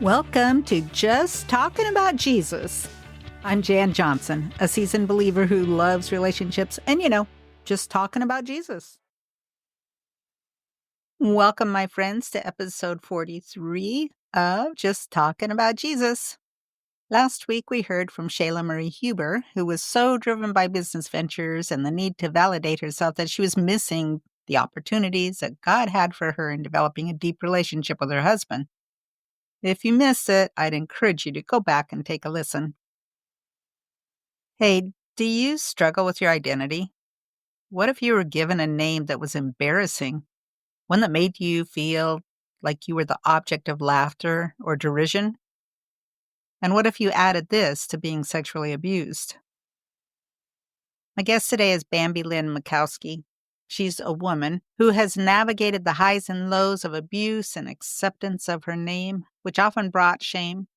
Welcome to Just Talking About Jesus. I'm Jan Johnson, a seasoned believer who loves relationships and, just talking about Jesus. Welcome, my friends, to episode 43 of Just Talking About Jesus. Last week, we heard from Shayla Marie Huber, who was so driven by business ventures and the need to validate herself that she was missing the opportunities that God had for her in developing a deep relationship with her husband. If you missed it, I'd encourage you to go back and take a listen. Hey, do you struggle with your identity? What if you were given a name that was embarrassing? One that made you feel like you were the object of laughter or derision? And what if you added this to being sexually abused? My guest today is Bambi Lynn Makowski. She's a woman who has navigated the highs and lows of abuse and acceptance of her name, which often brought shame.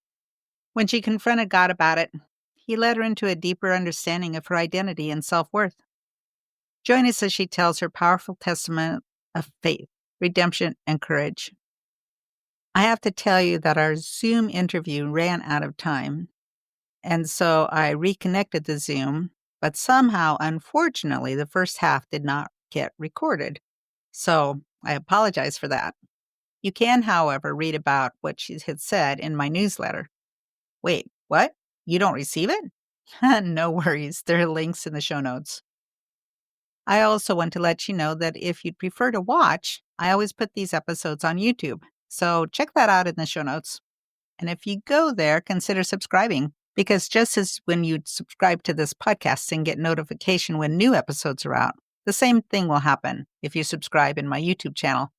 When she confronted God about it, He led her into a deeper understanding of her identity and self-worth. Join us as she tells her powerful testament of faith, redemption, and courage. I have to tell you that our Zoom interview ran out of time, and so I reconnected the Zoom, but somehow, unfortunately, the first half did not get recorded. So I apologize for that. You can, however, read about what she had said in my newsletter. Wait, what? You don't receive it? No worries. There are links in the show notes. I also want to let you know that if you'd prefer to watch, I always put these episodes on YouTube. So check that out in the show notes. And if you go there, consider subscribing, because just as when you subscribe to this podcast and get notification when new episodes are out, the same thing will happen if you subscribe in my YouTube channel.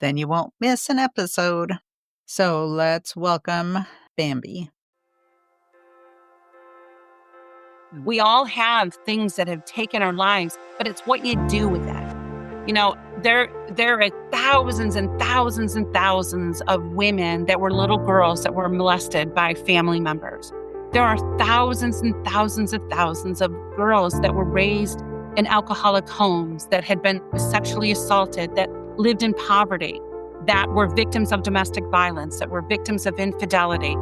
Then you won't miss an episode. So let's welcome Bambi. We all have things that have taken our lives, but it's what you do with that. There are thousands and thousands and thousands of women that were little girls that were molested by family members. There are thousands and thousands of thousands of girls that were raised in alcoholic homes, that had been sexually assaulted, that lived in poverty, that were victims of domestic violence, that were victims of infidelity.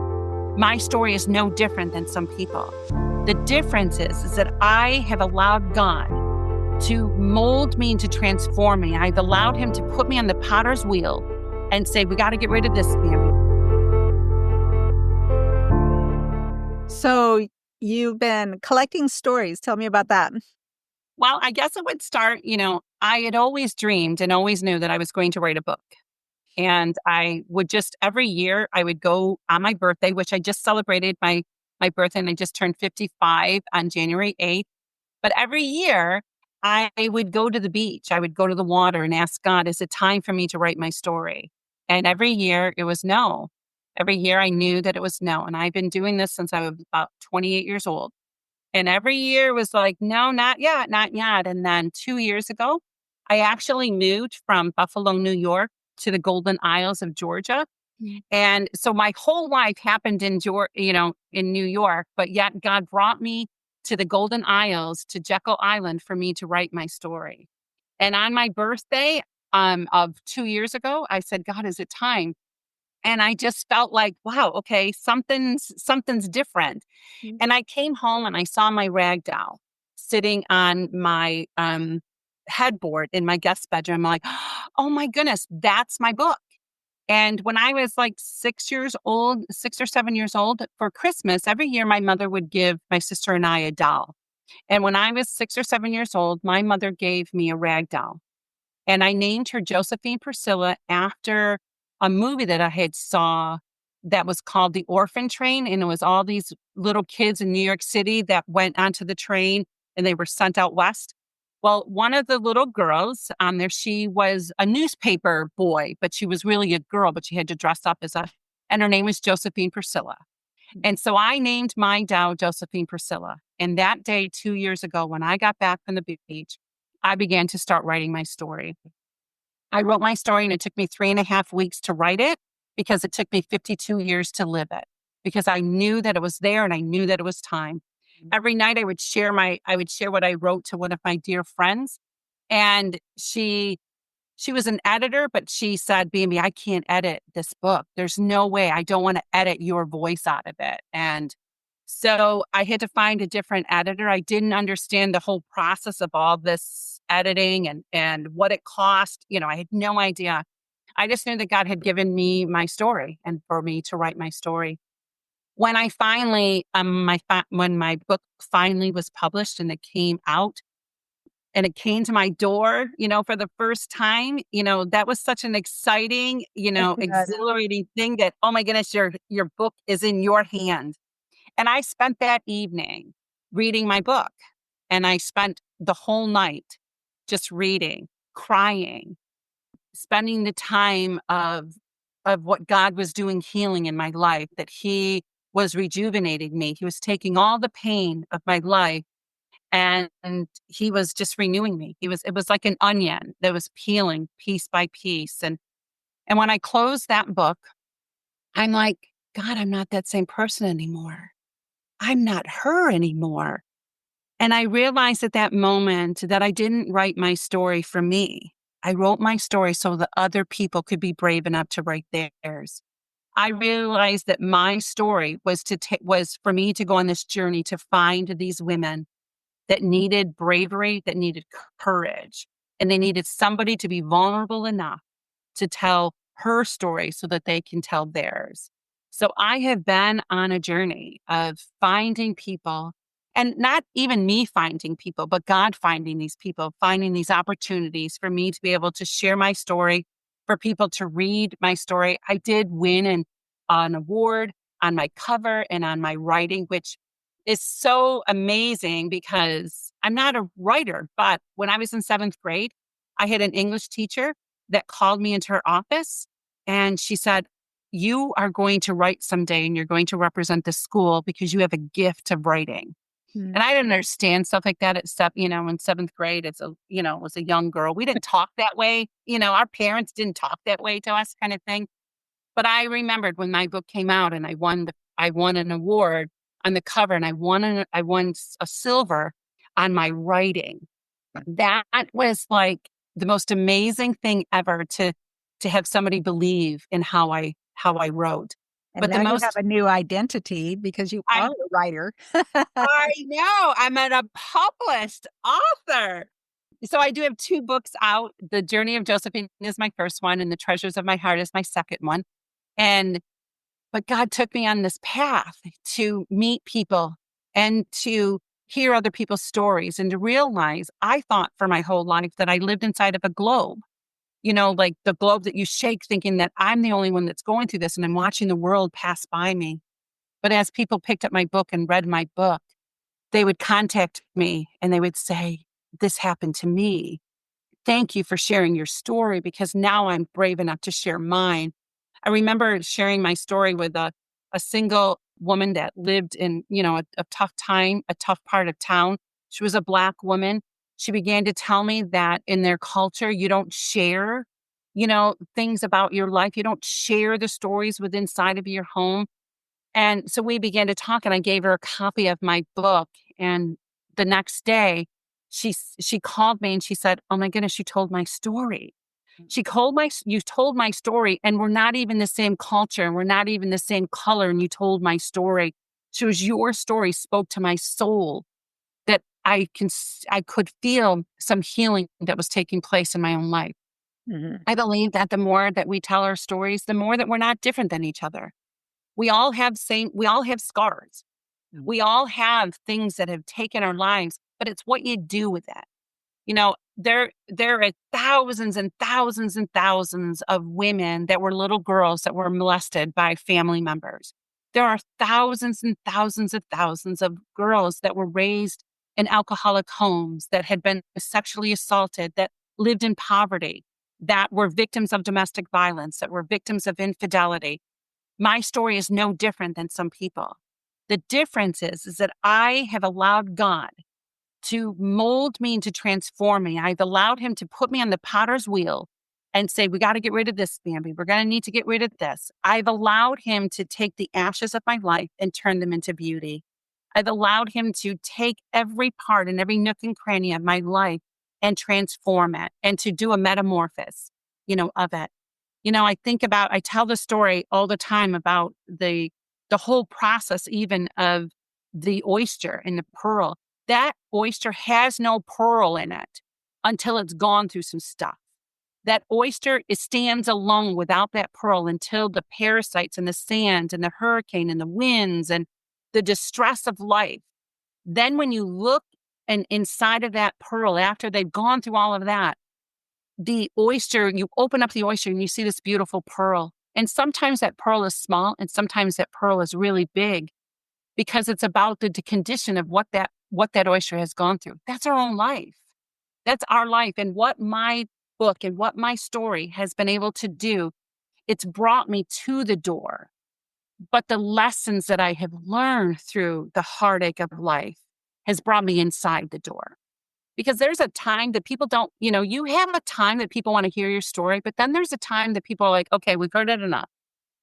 My story is no different than some people. The difference is that I have allowed God to mold me and to transform me. I've allowed Him to put me on the potter's wheel and say, we got to get rid of this, Bambi. So you've been collecting stories. Tell me about that. Well, I guess it would start, I had always dreamed and always knew that I was going to write a book. And I would just, every year, I would go on my birthday, which I just celebrated my birthday, and I just turned 55 on January 8th. But every year, I would go to the beach. I would go to the water and ask God, is it time for me to write my story? And every year, it was no. Every year, I knew that it was no. And I've been doing this since I was about 28 years old. And every year was like, no, not yet, not yet. And then 2 years ago, I actually moved from Buffalo, New York to the Golden Isles of Georgia. And so my whole life happened in New York, but yet God brought me to the Golden Isles, to Jekyll Island, for me to write my story. And on my birthday of 2 years ago, I said, God, is it time? And I just felt like, wow, okay, something's different. Mm-hmm. And I came home and I saw my rag doll sitting on my headboard in my guest bedroom. I'm like, oh my goodness, that's my book. And when I was like 6 or 7 years old, for Christmas, every year my mother would give my sister and I a doll. And when I was 6 or 7 years old, my mother gave me a rag doll. And I named her Josephine Priscilla after a movie that I had saw that was called The Orphan Train. And it was all these little kids in New York City that went onto the train and they were sent out west. Well, one of the little girls on there, she was a newspaper boy, but she was really a girl, but she had to dress up and her name was Josephine Priscilla. And so I named my doll Josephine Priscilla. And that day, 2 years ago, when I got back from the beach, I began to start writing my story. I wrote my story and it took me 3.5 weeks to write it, because it took me 52 years to live it, because I knew that it was there and I knew that it was time. Every night I would share what I wrote to one of my dear friends, and she She was an editor, but she said, Bambi, I can't edit this book. There's no way. I don't want to edit your voice out of it. And so I had to find a different editor. I didn't understand the whole process of all this editing and what it cost. I had no idea. I just knew that God had given me my story and for me to write my story. When I finally, when my book finally was published and it came out, and it came to my door, for the first time, that was such an exciting, Good. exhilarating thing that, oh my goodness, your book is in your hand. And I spent that evening reading my book, and I spent the whole night just reading, crying, spending the time of what God was doing healing in my life, that he was rejuvenating me. He was taking all the pain of my life and he was just renewing me. It was like an onion that was peeling piece by piece. And when I closed that book, I'm like, God, I'm not that same person anymore. I'm not her anymore. And I realized at that moment that I didn't write my story for me. I wrote my story so that other people could be brave enough to write theirs. I realized that my story was for me to go on this journey to find these women that needed bravery, that needed courage, and they needed somebody to be vulnerable enough to tell her story so that they can tell theirs. So I have been on a journey of finding people, and not even me finding people, but God finding these people, finding these opportunities for me to be able to share my story, for people to read my story. I did win an award on my cover and on my writing, which is so amazing because I'm not a writer, but when I was in seventh grade, I had an English teacher that called me into her office and she said, you are going to write someday and you're going to represent the school because you have a gift of writing. Hmm. And I didn't understand stuff like that except, in seventh grade, was a young girl. We didn't talk that way. Our parents didn't talk that way to us kind of thing. But I remembered when my book came out and I won an award on the cover and I won a silver on my writing. That was like the most amazing thing ever to have somebody believe in how I wrote. And But the now you have most a new identity because you are I a writer. I know I'm a published author. So I do have two books out. The Journey of Josephine is my first one, and The Treasures of My Heart is my second one. And But God took me on this path to meet people and to hear other people's stories and to realize I thought for my whole life that I lived inside of a globe, like the globe that you shake thinking that I'm the only one that's going through this and I'm watching the world pass by me. But as people picked up my book and read my book, they would contact me and they would say, this happened to me. Thank you for sharing your story because now I'm brave enough to share mine. I remember sharing my story with a single woman that lived in, a tough time, a tough part of town. She was a Black woman. She began to tell me that in their culture, you don't share, things about your life. You don't share the stories within inside of your home. And so we began to talk and I gave her a copy of my book. And the next day she called me and she said, oh my goodness, you told my story. You told my story and we're not even the same culture and we're not even the same color. And you told my story. She was your story spoke to my soul that I could feel some healing that was taking place in my own life. Mhm. I believe that the more that we tell our stories, the more that we're not different than each other. We all have scars. Mhm. We all have things that have taken our lives, but it's what you do with it. There are thousands and thousands and thousands of women that were little girls that were molested by family members. There are thousands and thousands of girls that were raised in alcoholic homes, that had been sexually assaulted, that lived in poverty, that were victims of domestic violence, that were victims of infidelity. My story is no different than some people. The difference is that I have allowed God to mold me and to transform me. I've allowed him to put me on the potter's wheel and say, we got to get rid of this, Bambi. We're going to need to get rid of this. I've allowed him to take the ashes of my life and turn them into beauty. I've allowed him to take every part and every nook and cranny of my life and transform it and to do a metamorphosis. of it. I tell the story all the time about the whole process, even of the oyster and the pearl. That oyster has no pearl in it until it's gone through some stuff. That oyster, it stands alone without that pearl until the parasites and the sand and the hurricane and the winds and the distress of life. Then when you look and inside of that pearl, after they've gone through all of that, the oyster, you open up the oyster and you see this beautiful pearl. And sometimes that pearl is small and sometimes that pearl is really big because it's about the condition of what that oyster has gone through. That's our own life. That's our life. And what my book and what my story has been able to do, it's brought me to the door. But the lessons that I have learned through the heartache of life has brought me inside the door. Because there's a time that people don't, you have a time that people want to hear your story, but then there's a time that people are like, okay, we've heard it enough.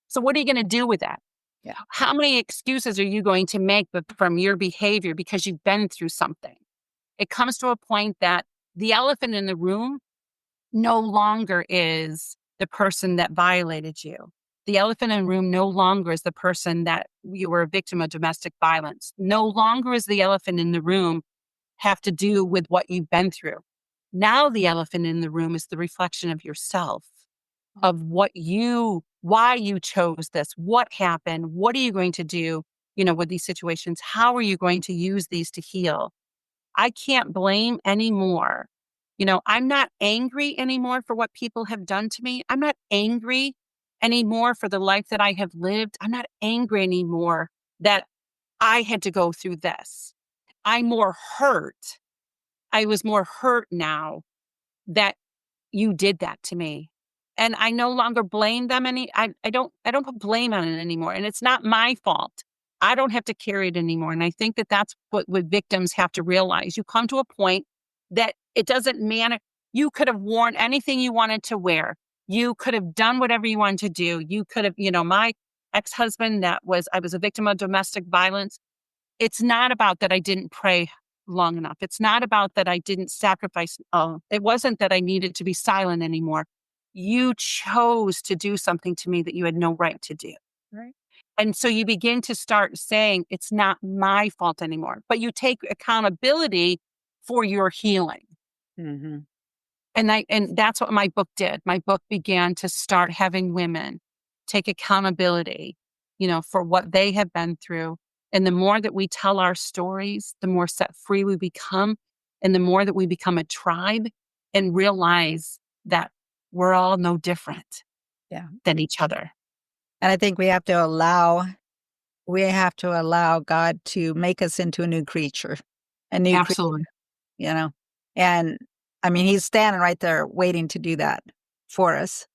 So what are you going to do with that? Yeah. How many excuses are you going to make from your behavior because you've been through something? It comes to a point that the elephant in the room no longer is the person that violated you. The elephant in the room no longer is the person that you were a victim of domestic violence. No longer is the elephant in the room have to do with what you've been through. Now the elephant in the room is the reflection of yourself, of why you chose this, what happened, what are you going to do, with these situations? How are you going to use these to heal? I can't blame anymore. I'm not angry anymore for what people have done to me. I'm not angry anymore for the life that I have lived. I'm not angry anymore that I had to go through this. I'm more hurt. I was more hurt now that you did that to me. And I no longer blame them I don't put blame on it anymore. And it's not my fault. I don't have to carry it anymore. And I think that that's what victims have to realize. You come to a point that it doesn't matter. You could have worn anything you wanted to wear. You could have done whatever you wanted to do. You could have, my ex-husband I was a victim of domestic violence. It's not about that I didn't pray long enough. It's not about that I didn't sacrifice. It wasn't that I needed to be silent anymore. You chose to do something to me that you had no right to do. Right. And so you begin to start saying, it's not my fault anymore, but you take accountability for your healing. Mm-hmm. And that's what my book did. My book began to start having women take accountability, for what they have been through. And the more that we tell our stories, the more set free we become, and the more that we become a tribe and realize that we're all no different Yeah. than each other. And I think we have to allow God to make us into a new creature, a new creature, Absolutely. you know? And I mean, he's standing right there waiting to do that for us.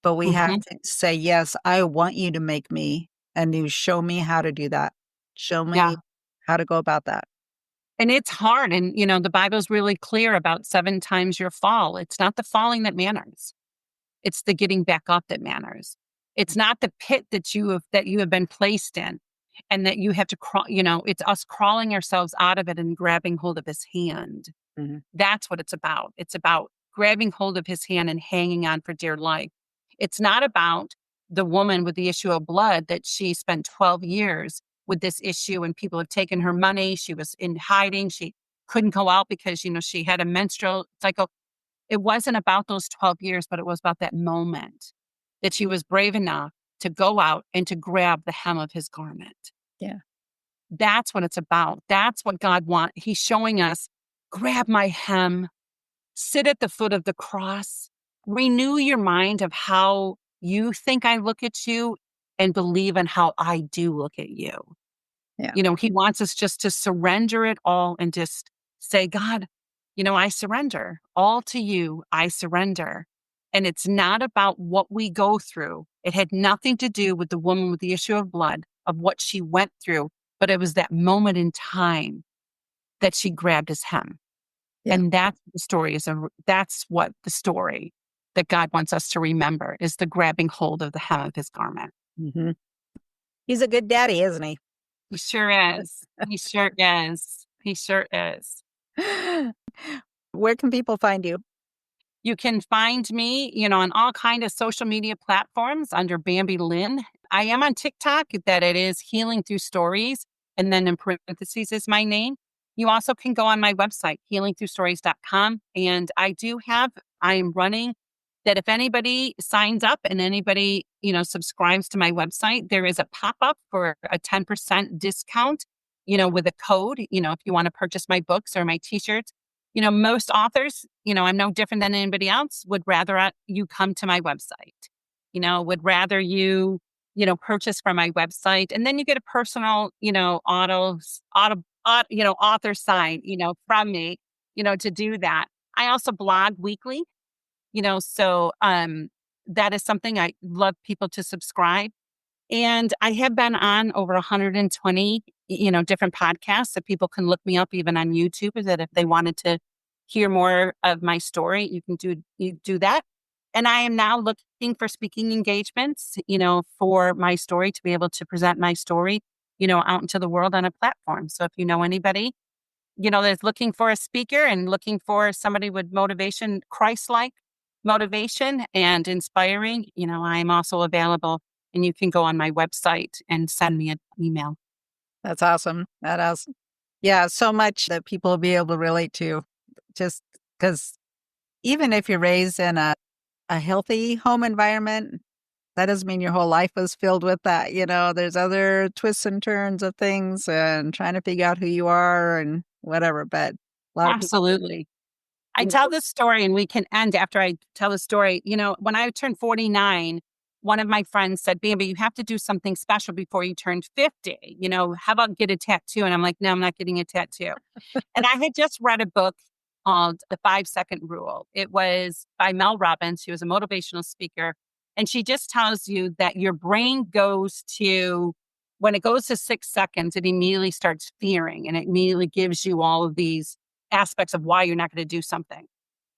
But we have Hmm. to say, yes, I want you to make me anew. Show me how to do that. Show Yeah. me how to go about that. And it's hard. And, the Bible's really clear about 7 times your fall. It's not the falling that matters. It's the getting back up that matters. It's not the pit that you have been placed in and that you have to crawl, it's us crawling ourselves out of it and grabbing hold of his hand. Mhm. That's what it's about. It's about grabbing hold of his hand and hanging on for dear life. It's not about the woman with the issue of blood that she spent 12 years with this issue and people have taken her money. She was in hiding. She couldn't go out because, she had a menstrual cycle. It wasn't about those 12 years, but it was about that moment that she was brave enough to go out and to grab the hem of his garment. Yeah. That's what it's about. That's what God wants. He's showing us, grab my hem, sit at the foot of the cross, renew your mind of how you think I look at you and believe in how I do look at you. Yeah. He wants us just to surrender it all and just say, God, I surrender all to you. I surrender. And it's not about what we go through. It had nothing to do with the woman with the issue of blood, of what she went through, but it was that moment in time that she grabbed his hem. Yeah. And that's what the story that God wants us to remember is the grabbing hold of the hem of his garment. Hmm. He's a good daddy, isn't he? He sure is. He sure is. He sure is. Where can people find you? You can find me, on all kind of social media platforms under Bambi Lynn. I am on TikTok that it is Healing Through Stories, and then in parentheses is my name. You also can go on my website, healingthroughstories.com. And I am running that if anybody signs up and anybody, subscribes to my website, there is a pop-up for a 10% discount, with a code, if you want to purchase my books or my t-shirts. Most authors, I'm no different than anybody else, would rather you come to my website, would rather you, purchase from my website. And then you get a personal, author sign, from me, to do that. I also blog weekly, so that is something I love people to subscribe. And I have been on over 120, different podcasts, so people can look me up even on YouTube, is that if they wanted to hear more of my story, you do that. And I am now looking for speaking engagements, for my story to be able to present my story, out into the world on a platform. So if you know anybody, that's looking for a speaker and looking for somebody with motivation, Christ-like motivation and inspiring, I'm also available, and you can go on my website and send me an email. That's awesome. Yeah, so much that people will be able to relate to, just because even if you're raised in a healthy home environment, that doesn't mean your whole life was filled with that. There's other twists and turns of things and trying to figure out who you are and whatever. But a lot of people, Absolutely. I you tell know, this story and we can end after I tell the story. When I turned 49, one of my friends said, Bambi, you have to do something special before you turn 50. How about get a tattoo? And I'm like, no, I'm not getting a tattoo. And I had just read a book called The 5 Second Rule. It was by Mel Robbins. She was a motivational speaker. And she just tells you that your brain when it goes to 6 seconds, it immediately starts fearing and it immediately gives you all of these aspects of why you're not going to do something.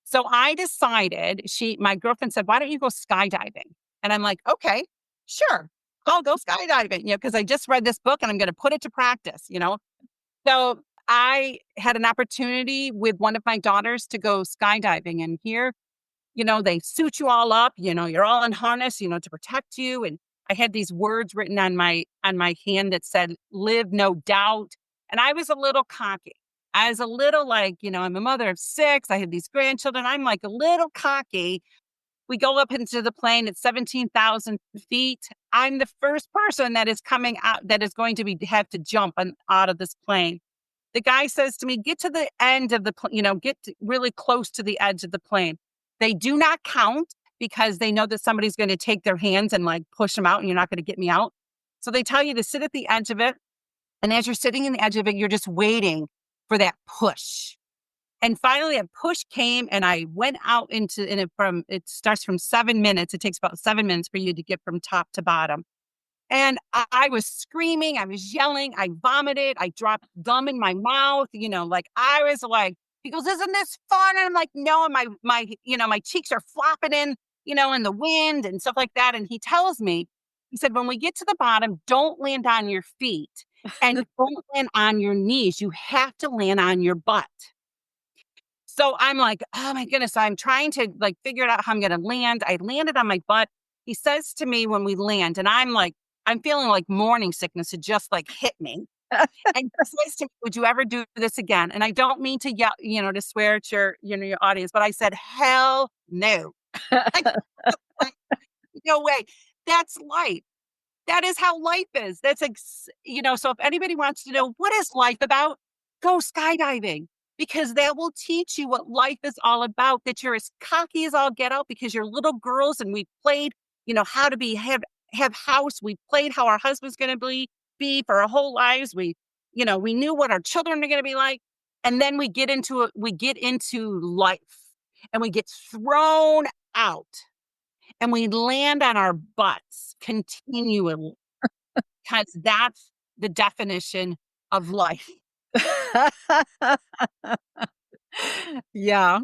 So I decided, my girlfriend said, why don't you go skydiving? And I'm like, okay, sure, I'll go skydiving, because I just read this book and I'm going to put it to practice. So I had an opportunity with one of my daughters to go skydiving, and here, they suit you all up, you're all in harness, to protect you. And I had these words written on my hand that said, live no doubt. And I was a little cocky. I was a little like, I'm a mother of 6. I had these grandchildren. I'm like a little cocky. We go up into the plane at 17,000 feet. I'm the first person that is coming out that is going to have to jump out of this plane. The guy says to me, get to the end of the plane, really close to the edge of the plane. They do not count because they know that somebody's going to take their hands and like push them out and you're not going to get me out. So they tell you to sit at the edge of it. And as you're sitting in the edge of it, you're just waiting for that push. And finally a push came and I went out and it starts from 7 minutes. It takes about 7 minutes for you to get from top to bottom. And I was screaming, I was yelling, I vomited, I dropped gum in my mouth, like I was like, he goes, isn't this fun? And I'm like, no, and my cheeks are flopping in the wind and stuff like that. And he tells me, he said, when we get to the bottom, don't land on your feet and don't land on your knees. You have to land on your butt. So I'm like, oh my goodness, I'm trying to like figure out how I'm going to land. I landed on my butt. He says to me when we land, and I'm feeling like morning sickness had just like hit me. And he says to me, would you ever do this again? And I don't mean to yell, to swear at your audience, but I said, hell no. Like, no way. That's life. That is how life is. So if anybody wants to know what is life about, go skydiving because that will teach you what life is all about, that you're as cocky as all get out because you're little girls and we played, how to have house. We played how our husband's going to be for our whole lives. We knew what our children are going to be like. And then we get into life and we get thrown out and we land on our butts continually because that's the definition of life. Yeah,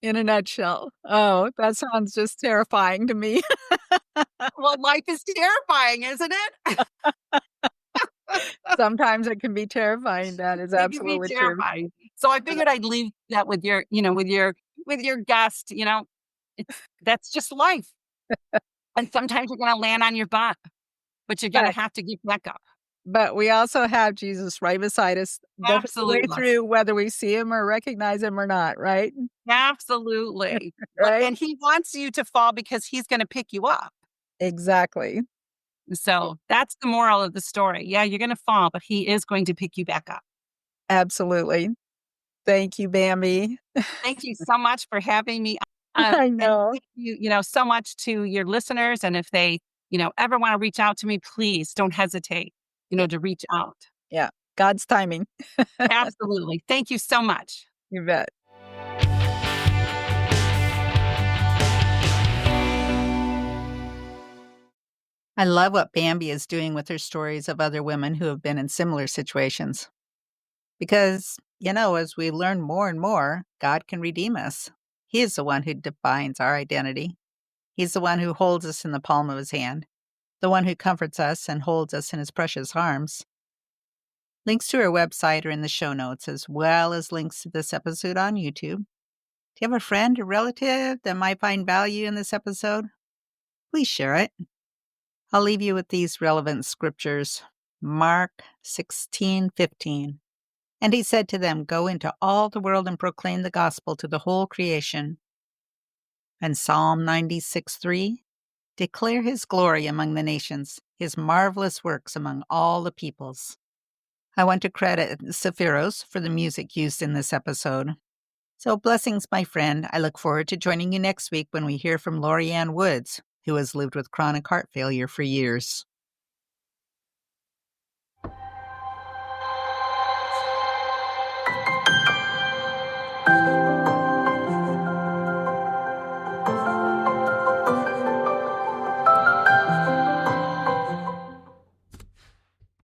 in a nutshell. Oh, that sounds just terrifying to me. Well, life is terrifying, isn't it? Sometimes it can be terrifying. That is It can be absolutely true. terrifying. So I figured I'd leave that with your guest. That's just life. And sometimes you're gonna land on your butt, but you're gonna But have to get back up. we also have Jesus right beside us the whole way Absolutely. through, whether we see him or recognize him or not, right? Absolutely. But Right? and he wants you to fall because he's gonna pick you up. Exactly. So, that's the moral of the story. Yeah, you're gonna fall, but he is going to pick you back up. Absolutely. Thank you, Bambi. Thank you so much for having me, I and know. thank you, so much to your listeners, and if they, ever wanna reach out to me, please don't hesitate, Yeah, to reach out. yeah. God's timing. Absolutely. Thank you so much. You bet. I love what Bambi is doing with her stories of other women who have been in similar situations. Because, as we learn more and more, God can redeem us. He is the one who defines our identity. He's the one who holds us in the palm of his hand, the one who comforts us and holds us in his precious arms. Links to her website are in the show notes, as well as links to this episode on YouTube. Do you have a friend or relative that might find value in this episode? Please share it. I'll leave you with these relevant scriptures. Mark 16:15. And he said to them, "Go into all the world and proclaim the gospel to the whole creation." And Psalm 96:3. Declare his glory among the nations, his marvelous works among all the peoples. I want to credit Sephiros for the music used in this episode. So blessings, my friend. I look forward to joining you next week when we hear from Lori Ann Woods, who has lived with chronic heart failure for years.